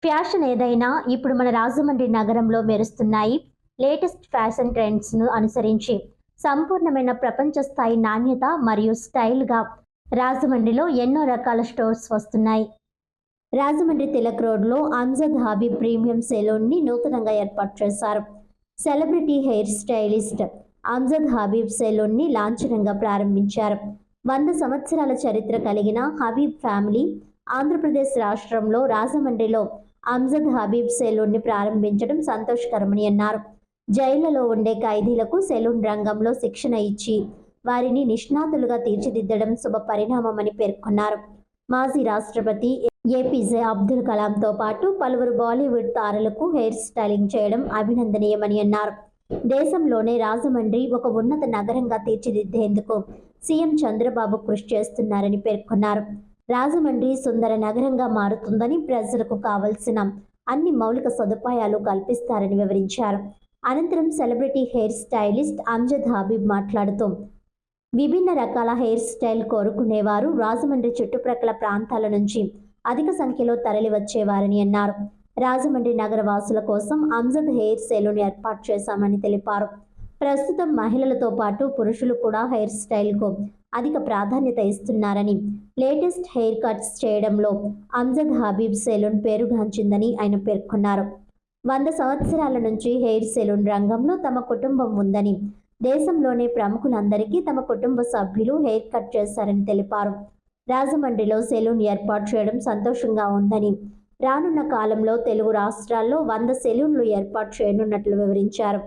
Fashion ఏదైనా ఇప్పుడు మన రాజమండ్రి నగరంలో మెరుస్తున్నాయి. లేటెస్ట్ ఫ్యాషన్ ట్రెండ్స్ను అనుసరించి సంపూర్ణమైన ప్రపంచ స్థాయి నాణ్యత మరియు స్టైల్గా రాజమండ్రిలో ఎన్నో రకాల స్టోర్స్ వస్తున్నాయి. రాజమండ్రి తిలక్ రోడ్లో అంజద్ హబీబ్ ప్రీమియం సెలూన్ని నూతనంగా ఏర్పాటు చేశారు. Celebrity hair stylist Amjad Habib సెలూన్ని లాంఛనంగా ప్రారంభించారు. 100 సంవత్సరాల చరిత్ర కలిగిన హబీబ్ ఫ్యామిలీ ఆంధ్రప్రదేశ్ రాష్ట్రంలో రాజమండ్రిలో అంజద్ హబీబ్ సెలూన్ని ప్రారంభించడం సంతోషకరమని అన్నారు. జైళ్లలో ఉండే ఖైదీలకు సెలూన్ రంగంలో శిక్షణ ఇచ్చి వారిని నిష్ణాతులుగా తీర్చిదిద్దడం శుభ పరిణామమని పేర్కొన్నారు. మాజీ రాష్ట్రపతి ఏపీజే అబ్దుల్ కలాంతో పాటు పలువురు బాలీవుడ్ తారలకు హెయిర్ స్టైలింగ్ చేయడం అభినందనీయమని అన్నారు. దేశంలోనే రాజమండ్రి ఒక ఉన్నత నగరంగా తీర్చిదిద్దేందుకు సీఎం చంద్రబాబు కృషి చేస్తున్నారని పేర్కొన్నారు. రాజమండ్రి సుందర నగరంగా మారుతుందని, ప్రజలకు కావలసిన అన్ని మౌలిక సదుపాయాలు కల్పిస్తారని వివరించారు. అనంతరం celebrity hair stylist Amjad Habib మాట్లాడుతూ విభిన్న రకాల హెయిర్ స్టైల్ కోరుకునేవారు రాజమండ్రి చుట్టుప్రక్కల ప్రాంతాల నుంచి అధిక సంఖ్యలో తరలి వచ్చేవారని అన్నారు. రాజమండ్రి నగర వాసుల కోసం అంజద్ హెయిర్ సెలూన్ ఏర్పాటు చేశామని తెలిపారు. ప్రస్తుతం మహిళలతో పాటు పురుషులు కూడా హెయిర్ స్టైల్కు అధిక ప్రాధాన్యత ఇస్తున్నారని, లేటెస్ట్ హెయిర్ కట్స్ చేయడంలో అంజద్ హబీబ్ సెలూన్ పేరుగాంచిందని ఆయన పేర్కొన్నారు. 100 సంవత్సరాల నుంచి హెయిర్ సెలూన్ రంగంలో తమ కుటుంబం ఉందని, దేశంలోనే ప్రముఖులందరికీ తమ కుటుంబ సభ్యులు హెయిర్ కట్ చేశారని తెలిపారు. రాజమండ్రిలో సెలూన్ ఏర్పాటు చేయడం సంతోషంగా ఉందని, రానున్న కాలంలో తెలుగు రాష్ట్రాల్లో 100 సెలూన్లు ఏర్పాటు చేయనున్నట్లు వివరించారు.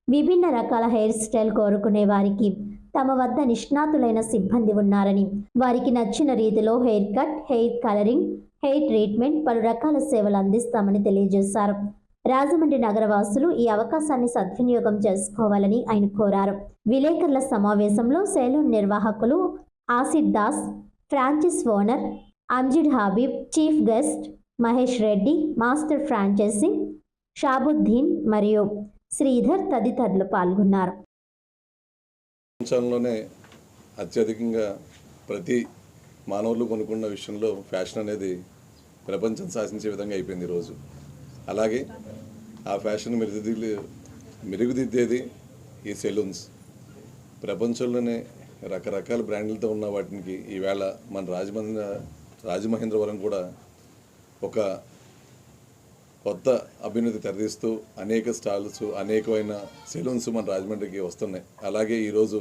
విభిన్న రకాల హెయిర్ స్టైల్ కోరుకునే వారికి తమ వద్ద నిష్ణాతులైన సిబ్బంది ఉన్నారని, వారికి నచ్చిన రీతిలో hair cut, hair colouring, hair treatment, పలు రకాల సేవలు అందిస్తామని తెలియజేశారు. రాజమండ్రి నగరవాసులు ఈ అవకాశాన్ని సద్వినియోగం చేసుకోవాలని ఆయన కోరారు. విలేకరుల సమావేశంలో సెలూన్ నిర్వాహకులు Asid Das, franchise owner Amjid Habib, chief guest Mahesh Reddy, master franchisee Shabuddin మరియు శ్రీధర్ తదితరులు పాల్గొన్నారు. ప్రపంచంలోనే అత్యధికంగా ప్రతి మానవులు కొనుక్కున్న విషయంలో ఫ్యాషన్ అనేది ప్రపంచం శాసించే విధంగా అయిపోయింది ఈరోజు. అలాగే ఆ ఫ్యాషన్ మెరుగుదిద్దేది ఈ సెలూన్స్. ప్రపంచంలోనే రకరకాల బ్రాండ్లతో ఉన్న వాటికి ఈవేళ మన రాజమహేంద్రవరం కూడా ఒక కొత్త అభ్యున్నతి తెరదీస్తూ అనేక స్టాల్స్, అనేకమైన సెలూన్స్ మన రాజమండ్రికి వస్తున్నాయి. అలాగే ఈరోజు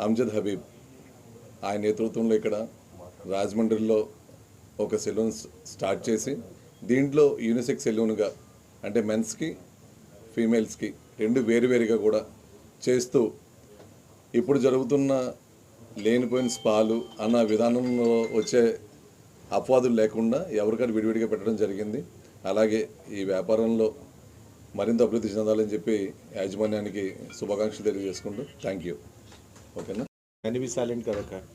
అంజద్ హబీబ్ ఆయన నేతృత్వంలో ఇక్కడ రాజమండ్రిలో ఒక సెలూన్ స్టార్ట్ చేసి దీంట్లో యూనిసెక్స్ సెలూన్గా, అంటే మెన్స్కి ఫీమేల్స్కి రెండు వేరువేరుగా కూడా చేస్తూ ఇప్పుడు జరుగుతున్న లేనిపోయిన స్పాలు అన్న విధానంలో వచ్చే అపవాదులు లేకుండా ఎవరికైనా విడివిడిగా పెట్టడం జరిగింది. అలాగే ఈ వ్యాపారంలో మరింత అభివృద్ధి చెందాలని చెప్పి యాజమాన్యానికి శుభాకాంక్షలు తెలియజేసుకుంటూ థ్యాంక్ యూ. ఓకేనా? मैंने भी साइलेंट कर रखा है.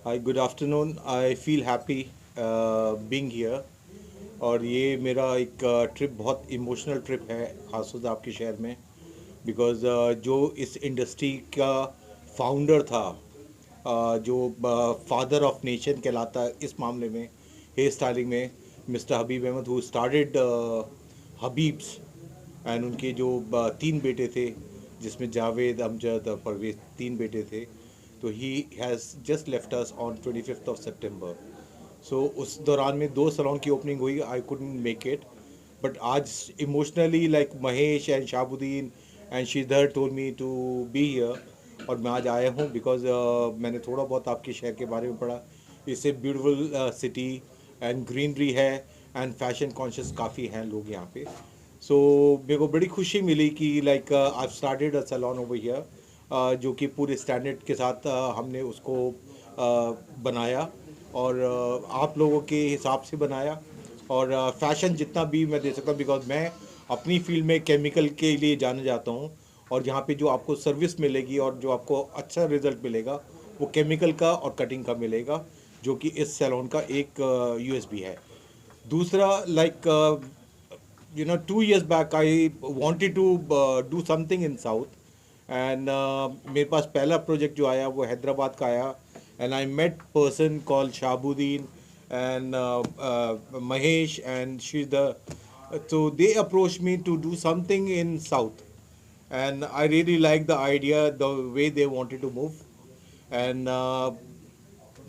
Hi, good afternoon. I feel happy being here. और ये मेरा एक ट्रिप बहुत इमोशनल ट्रिप है, खासतौर से आपके शहर में, बिकॉज़ जो इस इंडस्ट्री का फाउंडर था, जो फादर ऑफ नेशन कहलाता है इस मामले में, हेयर स्टाइलिंग में, mister Habib Ahmad, who started Habib's, and उनके जो 3 बेटे थे, जिसमें जावेद, अमजद, परवेज 3 बेटे थे. तो he has just left us on 25th of September. So उस दौरान में 2 सलोन की ओपनिंग हुई. I couldn't make it, but आज emotionally like Mahesh and Shabuddin and Sridhar told me to be here. और मैं आज आया हूँ बिकॉज मैंने थोड़ा बहुत आपके शहर के बारे में पढ़ा. It's a beautiful city and greenery है एंड फैशन कॉन्शियस काफ़ी हैं लोग यहाँ पे. सो मेरे को बड़ी खुशी मिली कि like I started a salon over here, जो कि पूरे स्टैंडर्ड के साथ हमने उसको बनाया और आप लोगों के हिसाब से बनाया. और फैशन जितना भी मैं दे सकता हूँ, बिकॉज मैं अपनी फील्ड में केमिकल के लिए जाना जाता हूँ, और यहाँ पे जो आपको सर्विस मिलेगी और जो आपको अच्छा रिजल्ट मिलेगा वो केमिकल का और कटिंग का मिलेगा, जो कि इस सैलून का एक यूएसपी है. दूसरा, like 2 years back I wanted to do something in South, and मेरे पास पहला प्रोजेक्ट जो आया वो हैदराबाद का आया, and I met person called Shahabuddin and Mahesh and Sridhar. So they approached me to do something in South, and I really liked the idea, the way they wanted to move. And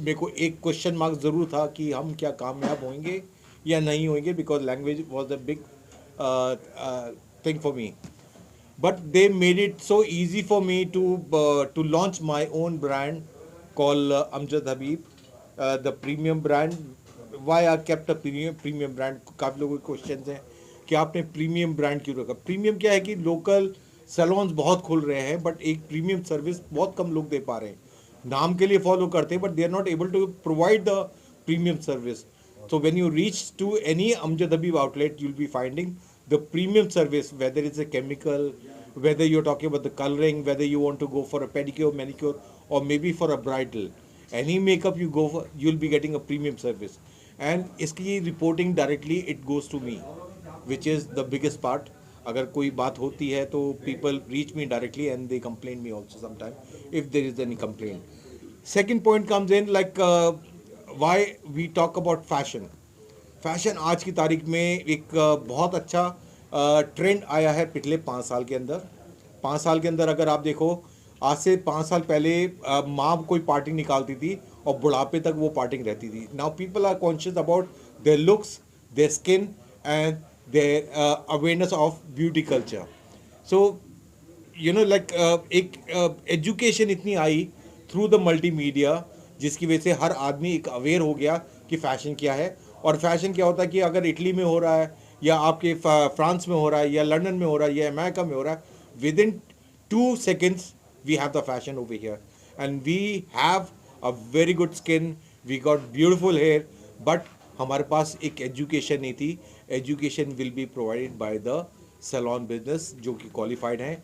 मेरे को एक question mark ज़रूर था कि हम क्या कामयाब होंगे या नहीं होंगे, because language was a big thing for me. But they made it so easy for me to launch my own brand called Amjad Habib, the premium brand. Why I kept a premium brand? काफ़ी लोगों के question हैं कि आपने premium brand क्यों रखा. Premium क्या है कि लोकल सैलून्स बहुत खुल रहे हैं, बट एक प्रीमियम सर्विस बहुत कम लोग दे पा रहे हैं. नाम के लिए फॉलो करते हैं, but they are not able to provide the premium service. So when you reach to any Amjad Habib outlet, you'll be finding the premium service, whether it's a chemical, whether you're talking about the coloring, whether you want to go for a pedicure, manicure, or maybe for a bridal. Any makeup you go for, you'll be getting a premium service. And इसकी reporting directly it goes to me, which is the biggest part. अगर कोई बात होती है तो people reach me directly and they complain me also sometimes if there is any complaint. Second point comes in like why we talk about fashion. Fashion आज की तारीख में एक बहुत अच्छा ट्रेंड आया है पिछले 5 साल के अंदर. 5 साल के अंदर अगर आप देखो, आज से 5 साल पहले माँ कोई पार्टी निकालती थी और बुढ़ापे तक वो पार्टी रहती थी. Now people are conscious about their looks, their skin and their awareness of beauty culture. So you know like एक एजुकेशन इतनी आई थ्रू द मल्टीमीडिया, जिसकी वजह से हर आदमी एक अवेयर हो गया कि फ़ैशन क्या है. और फैशन क्या होता है कि अगर इटली में हो रहा है या आपके फ्रांस में हो रहा है या लंदन में हो रहा है या अमेरिका में हो रहा है, within 2 seconds we have the fashion over here and we have a very good skin, we got beautiful hair, but हमारे पास एक एजुकेशन नहीं थी. Education will be provided by the salon business जो कि क्वालिफाइड हैं.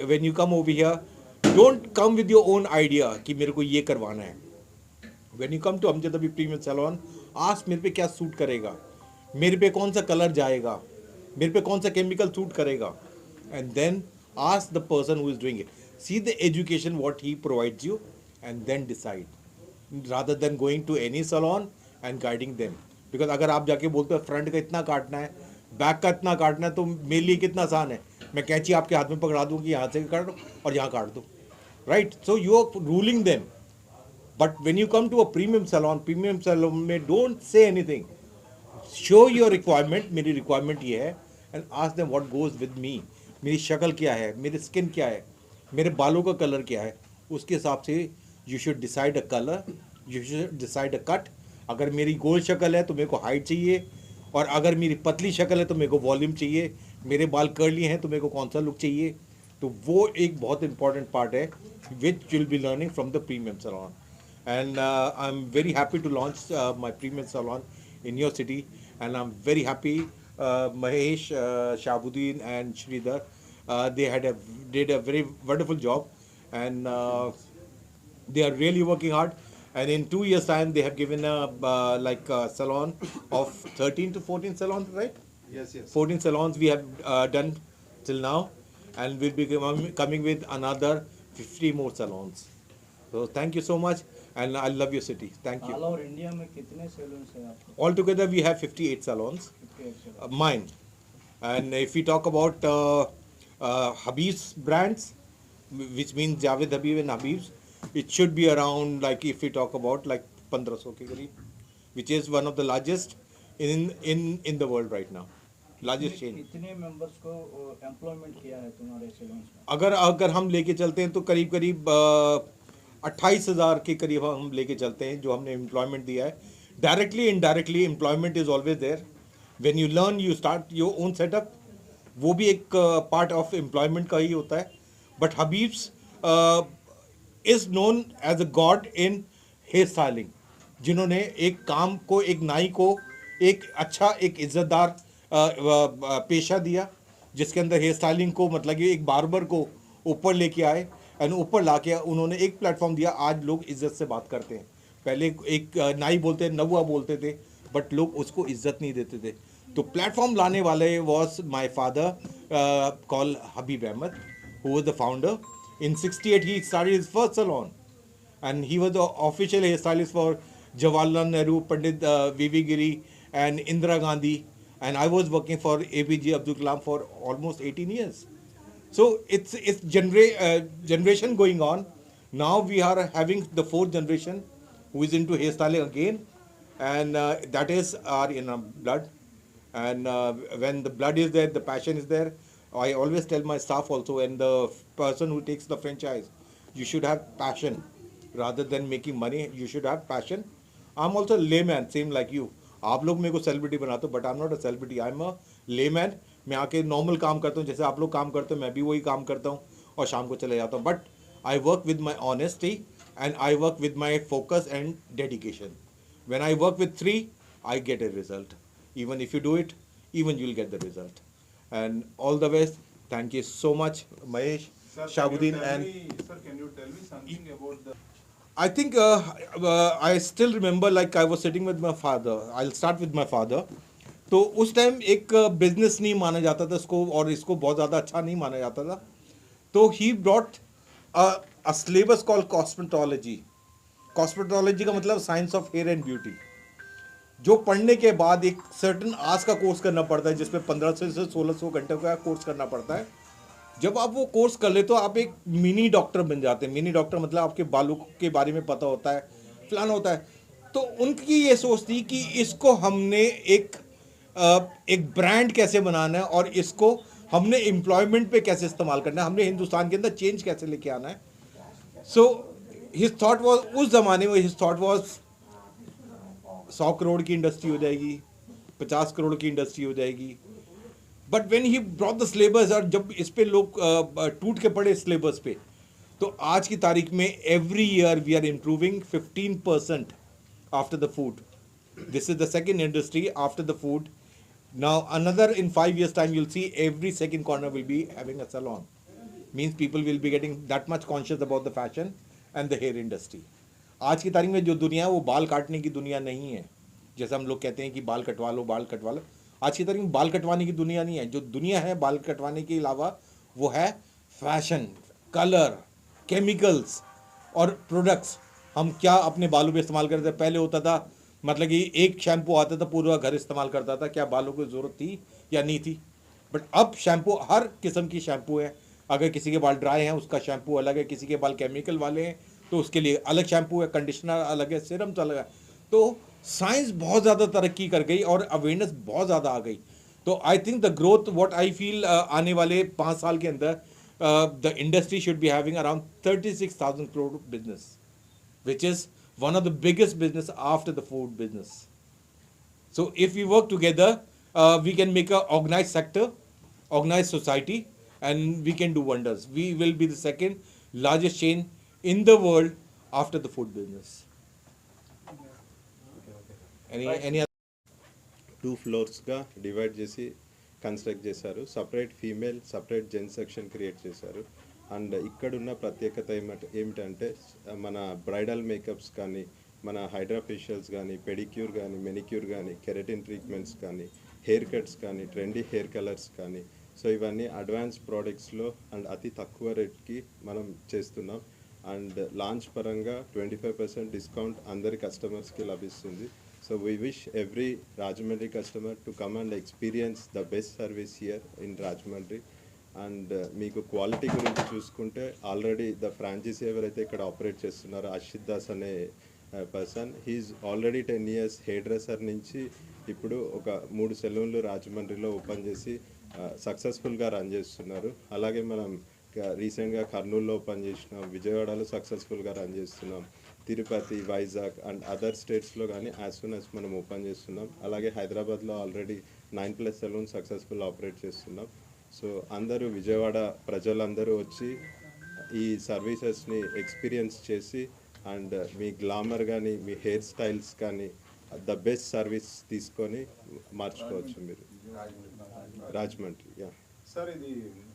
When you come over here, don't come with your own idea कि मेरे को ये करवाना है. When you come to Amjad Habib Premium Salon, ask मेरे पे क्या सूट करेगा, मेरे पे कौन सा कलर जाएगा, मेरे पे कौन सा केमिकल सूट करेगा, and then ask the person who is doing it, see the education what he provides you, and then decide, rather than going to any salon and guiding them. Because अगर आप जाके बोलते हो front का इतना काटना है, बैक का इतना काटना है, तो मेरे लिए कितना आसान है, मैं कैंची आपके हाथ में पकड़ा दूँ कि यहाँ से काट दो और यहाँ काट दो, right. So you are ruling them. But when you come to a premium salon में don't say anything. Show your requirement, मेरी requirement ये है, and ask them what goes with me. मेरी शक्ल क्या है, मेरी स्किन क्या है, मेरे बालों का कलर क्या है, उसके हिसाब से you should decide a color, you should decide a cut. अगर मेरी गोल शक्ल है तो मेरे को हाइट चाहिए, और अगर मेरी पतली शक्ल है तो मेरे को वॉल्यूम चाहिए, मेरे बाल कर्ली हैं तो मेरे को कौन सा लुक चाहिए. तो वो एक बहुत इंपॉर्टेंट पार्ट है which will be learning from the premium salon. And I'm very happy to launch my premium salon in your city, and I'm very happy Mahesh, Shabuddin and Sridhar, they did a very wonderful job, and they are really working hard, and in 2 years time they have given a like a salon of 13 to 14 salons, right? Yes. 14 salons we have done till now, and we'll be coming with another 50 more salons. So thank you so much, and I love your city. Thank you. All over India में कितने saloons हैं आपके? Altogether we have 58 salons, 58 salons. mine. And if we talk about Habib's brands, which means Javed Habib and Habib's, it should be around, like if we talk about like 1500 के करीब, which is one of the largest in the world right now, largest chain. कितने members को employment किया है तुम्हारे saloons में? अगर हम लेके चलते हैं तो करीब 28,000 के करीब हम लेके चलते हैं जो हमने एम्प्लॉयमेंट दिया है. Directly indirectly employment is always there. When you learn you start your own setup, वो भी एक पार्ट ऑफ एम्प्लॉयमेंट का ही होता है. But Habib's is known as a god in hair styling, जिन्होंने एक काम को, एक नाई को एक अच्छा, एक इज्जतदार पेशा दिया, जिसके अंदर हेयर स्टाइलिंग को, मतलब कि एक बार्बर को ऊपर लेके आए, एंड ऊपर ला के उन्होंने एक प्लेटफॉर्म दिया. आज लोग इज्जत से बात करते हैं. पहले एक नाई बोलते, नौआ बोलते थे, बट लोग उसको इज्जत नहीं देते थे. तो प्लेटफॉर्म लाने वाले was my father call Habib Ahmad, who was the founder, In 68, he started his first salon. And he was the official hairstylist for Jawaharlal Nehru, Pandit V.V. Giri, and Indira Gandhi. And I was working for APJ Abdul Kalam for almost 18 years. So it's generation going on. Now we are having the fourth generation who is into hairstyling again, and that is our in our blood. And when the blood is there, the passion is there. I always tell my staff also, and the person who takes the franchise, you should have passion rather than making money. You should have passion. I'm also a layman, same like you. आप लोग मेरे को celebrity बनाते हो, but I am not a celebrity, I am a layman. मैं आके normal काम करता हूँ, जैसे आप लोग काम करते हो मैं भी वही काम करता हूँ और शाम को चले जाता हूँ. But I work with my honesty and I work with my focus and dedication. When I work with three, I get a result. Even if you do it, even you'll get the result. And all the best. Thank you so much, Mahesh, Shabuddin, and sir, can you tell me something about the I think I still remember like I was sitting with my father. I'll start with my father. तो उस time एक business नहीं माना जाता था इसको, और इसको बहुत ज़्यादा अच्छा नहीं माना जाता था. तो he brought a syllabus called cosmetology. Cosmetology का मतलब science of hair and beauty, जो पढ़ने के बाद एक सर्टन आवर्स का कोर्स करना पड़ता है, जिसमें 1500 से 1600 घंटे का कोर्स करना पड़ता है. जब आप वो कोर्स कर ले तो आप एक मिनी डॉक्टर बन जाते हैं. मिनी डॉक्टर मतलब आपके बालों के बारे में पता होता है, प्लान होता है. तो उनकी ये सोच थी कि इसको हमने एक ब्रांड कैसे बनाना है और इसको हमने एम्प्लॉयमेंट पे कैसे इस्तेमाल करना है, हमने हिंदुस्तान के अंदर चेंज कैसे लेके आना है. सो हिज थॉट वाज, उस जमाने में हिज थॉट वाज 100 करोड़ की इंडस्ट्री हो जाएगी, 50 करोड़ की इंडस्ट्री हो जाएगी. But when he brought the syllabus, और जब इस पे लोग टूट के पड़े सिलेबस पे, तो आज की तारीख में every year we are improving 15% after the food. This is the second industry after the food. Now another in 5 years time you'll see every second corner will be having a salon. Means people will be getting that much conscious about the fashion and the hair industry. आज की तारीख में जो दुनिया है वो बाल काटने की दुनिया नहीं है. जैसे हम लोग कहते हैं कि बाल कटवा लो, बाल कटवा लो. आज की तारीख में बाल कटवाने की दुनिया नहीं है. जो दुनिया है बाल कटवाने के अलावा वो है फैशन, कलर, केमिकल्स और प्रोडक्ट्स. हम क्या अपने बालों पे इस्तेमाल करते थे. पहले होता था मतलब कि एक शैम्पू आता था, पूरा घर इस्तेमाल करता था. क्या बालों की ज़रूरत थी या नहीं थी. बट अब शैम्पू, हर किस्म की शैम्पू है. अगर किसी के बाल ड्राई हैं उसका शैम्पू अलग है, किसी के बाल केमिकल वाले हैं तो उसके लिए अलग शैम्पू है, कंडीशनर अलग है, सीरम तो अलग है. तो साइंस बहुत ज़्यादा तरक्की कर गई और अवेयरनेस बहुत ज़्यादा आ गई. तो I think the growth what I feel आने वाले 5 साल के अंदर the industry should be having around 36,000 crore business, which is one of the biggest business after the food business. So if we work together, we can make a organized sector, organized society, and we can do wonders. We will be the second largest chain in the world after the food business. Any other? 2 ఫ్లోర్స్గా divide చేసి construct చేశారు. Separate female, separate gents section create చేశారు. And ఇక్కడున్న ప్రత్యేకత ఏమిటంటే మన bridal makeups కానీ, మన hydra facials కానీ, పెడిక్యూర్ కానీ, మెనిక్యూర్ కానీ, కెరటిన్ ట్రీట్మెంట్స్ కానీ, హెయిర్ కట్స్ కానీ, ట్రెండీ హెయిర్ కలర్స్ కానీ, సో ఇవన్నీ అడ్వాన్స్ ప్రోడక్ట్స్లో అండ్ అతి తక్కువ రేట్కి మనం చేస్తున్నాం. అండ్ లాంచ్ పరంగా 25% డిస్కౌంట్ అందరి కస్టమర్స్కి లభిస్తుంది. So we wish every Rajahmundry customer to come and experience the best service here in Rajahmundry. And మీకు క్వాలిటీ గురించి చూసుకుంటే ఆల్రెడీ ద ఫ్రాంచైజీ ఎవరైతే ఇక్కడ ఆపరేట్ చేస్తున్నారో అషిత్ దాస్ అనే person, he's already 10 years hairdresser నుంచి ఇప్పుడు ఒక 3 సెలూన్లు రాజమండ్రిలో ఓపెన్ చేసి సక్సెస్ఫుల్గా రన్ చేస్తున్నారు. అలాగే మనం రీసెంట్గా కర్నూలులో ఓపెన్ చేసినాం, విజయవాడలో సక్సెస్ఫుల్గా రన్ చేస్తున్నాం, తిరుపతి, వైజాగ్ అండ్ అదర్ స్టేట్స్లో కానీ యాజ్ సూన్ యాజ్ మనం ఓపెన్ చేస్తున్నాం. అలాగే హైదరాబాద్లో ఆల్రెడీ 9+ సెలూన్ సక్సెస్ఫుల్ ఆపరేట్ చేస్తున్నాం. సో అందరూ విజయవాడ ప్రజలందరూ వచ్చి ఈ సర్వీసెస్ని ఎక్స్పీరియన్స్ చేసి అండ్ మీ గ్లామర్ కానీ, మీ హెయిర్ స్టైల్స్ కానీ ద బెస్ట్ సర్వీస్ తీసుకొని మార్చుకోవచ్చు మీరు. రాజమండ్రి, యా. sir ఇది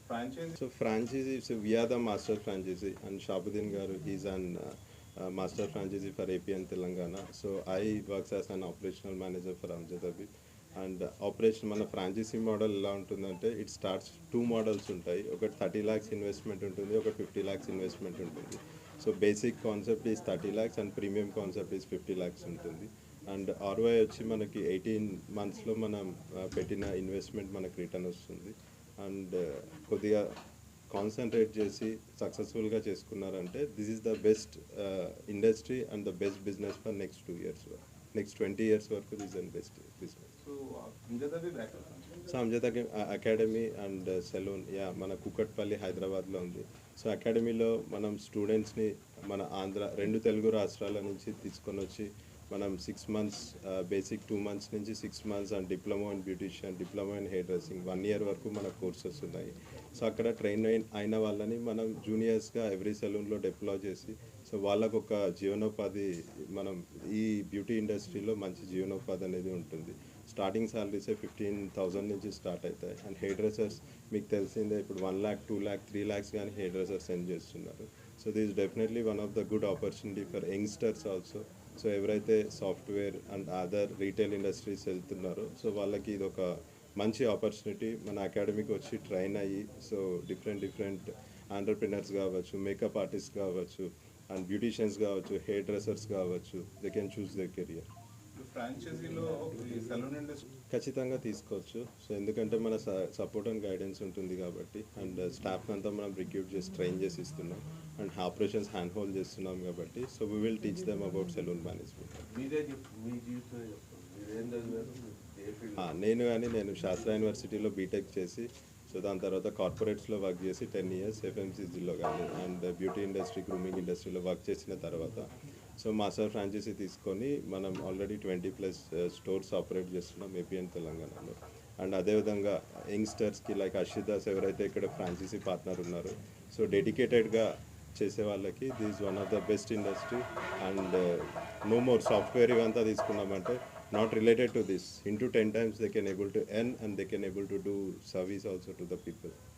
franchise So franchisee, so we are the master franchisee and Shabuddin Garu, he's an master franchisee for AP and Telangana. So I works as an operational manager for Amjad Habib. And operation మన franchise model ఎలా ఉంటుందంటే it starts 2 models ఉంటాయి. ఒకటి 30 lakhs investment ఉంటుంది, ఒకటి 50 lakhs investment ఉంటుంది. So basic concept is 30 lakhs and premium concept is 50 lakhs ఉంటుంది. And ROI వచ్చి మనకి 18 monthsలో మనం పెట్టిన ఇన్వెస్ట్మెంట్ మనకి రిటర్న్ వస్తుంది. అండ్ కొద్దిగా కాన్సన్ట్రేట్ చేసి సక్సెస్ఫుల్గా చేసుకున్నారంటే this is the best industry and the best business for next 2 years next 20 years వరకు this and best business. So, Amjad bhi back. So Amjad academy and salon మన కుకట్పల్లి హైదరాబాద్లో ఉంది. సో అకాడమీలో మనం స్టూడెంట్స్ని మన ఆంధ్ర 2 తెలుగు రాష్ట్రాల నుంచి తీసుకొని వచ్చి మనం 6 months బేసిక్ 2 months నుంచి 6 months and diploma in beautician, diploma in hair dressing 1 year వరకు మన కోర్సెస్ ఉన్నాయి. సో అక్కడ ట్రైన్ అయిన వాళ్ళని మనం జూనియర్స్గా ఎవ్రీ సెలూన్లో డిప్లాయ్ చేసి సో వాళ్ళకు ఒక జీవనోపాధి మనం ఈ బ్యూటీ ఇండస్ట్రీలో మంచి జీవనోపాధి అనేది ఉంటుంది. స్టార్టింగ్ సాలరీసే 15,000 నుంచి స్టార్ట్ అవుతాయి. అండ్ హెయిర్ డ్రెస్సర్స్ మీకు తెలిసిందే ఇప్పుడు 1 lakh, 2 lakh, 3 lakhs కానీ హెయిర్ డ్రెస్సర్స్ సెండ్ చేస్తున్నారు. So this definitely one of the good opportunity for youngsters also. So ఎవరైతే software and other retail industries వెళ్తున్నారో సో వాళ్ళకి ఇది ఒక మంచి ఆపర్చునిటీ. మన అకాడమీకి వచ్చి ట్రైన్ అయ్యి సో డిఫరెంట్ ఆంటర్ప్రినర్స్ కావచ్చు, మేకప్ ఆర్టిస్ట్ కావచ్చు, అండ్ బ్యూటీషియన్స్ కావచ్చు, హెయిర్ డ్రెస్సర్స్ కావచ్చు, they can choose their career. ఫ్రాంచైజీలో ఈ సెలూన్ ఇండస్ట్రీ ఖచ్చితంగా తీసుకోవచ్చు. సో ఎందుకంటే మన సపోర్ట్ అండ్ గైడెన్స్ ఉంటుంది కాబట్టి అండ్ స్టాఫ్ అంతా మనం రిక్రూట్ చేసి ట్రైన్ చేసి ఇస్తున్నాం అండ్ ఆపరేషన్స్ హ్యాండ్ హోల్డ్ చేస్తున్నాం కాబట్టి so we will teach them about salon management. నేను శాస్త్ర యూనివర్సిటీలో బీటెక్ చేసి సో దాని తర్వాత కార్పొరేట్స్లో వర్క్ చేసి 10 years ఎఫ్ఎంసీజీలో కానీ అండ్ బ్యూటీ ఇండస్ట్రీ, గ్రూమింగ్ ఇండస్ట్రీలో వర్క్ చేసిన తర్వాత సో మాస్టర్ ఫ్రాంచైజీ తీసుకొని మనం ఆల్రెడీ 20+ స్టోర్స్ ఆపరేట్ చేస్తున్నాం ఏపీ అండ్ తెలంగాణలో. అండ్ అదేవిధంగా యంగ్స్టర్స్కి లైక్ అర్షిదాస్ ఎవరైతే ఇక్కడ ఫ్రాంచైజీ పార్ట్నర్ ఉన్నారో సో డెడికేటెడ్గా చేసే వాళ్ళకి this one of the best industry. And no more software ఇవంతా తీసుకున్నామంటే not related to this into 10 times they can able to earn and they can able to do service also to the people.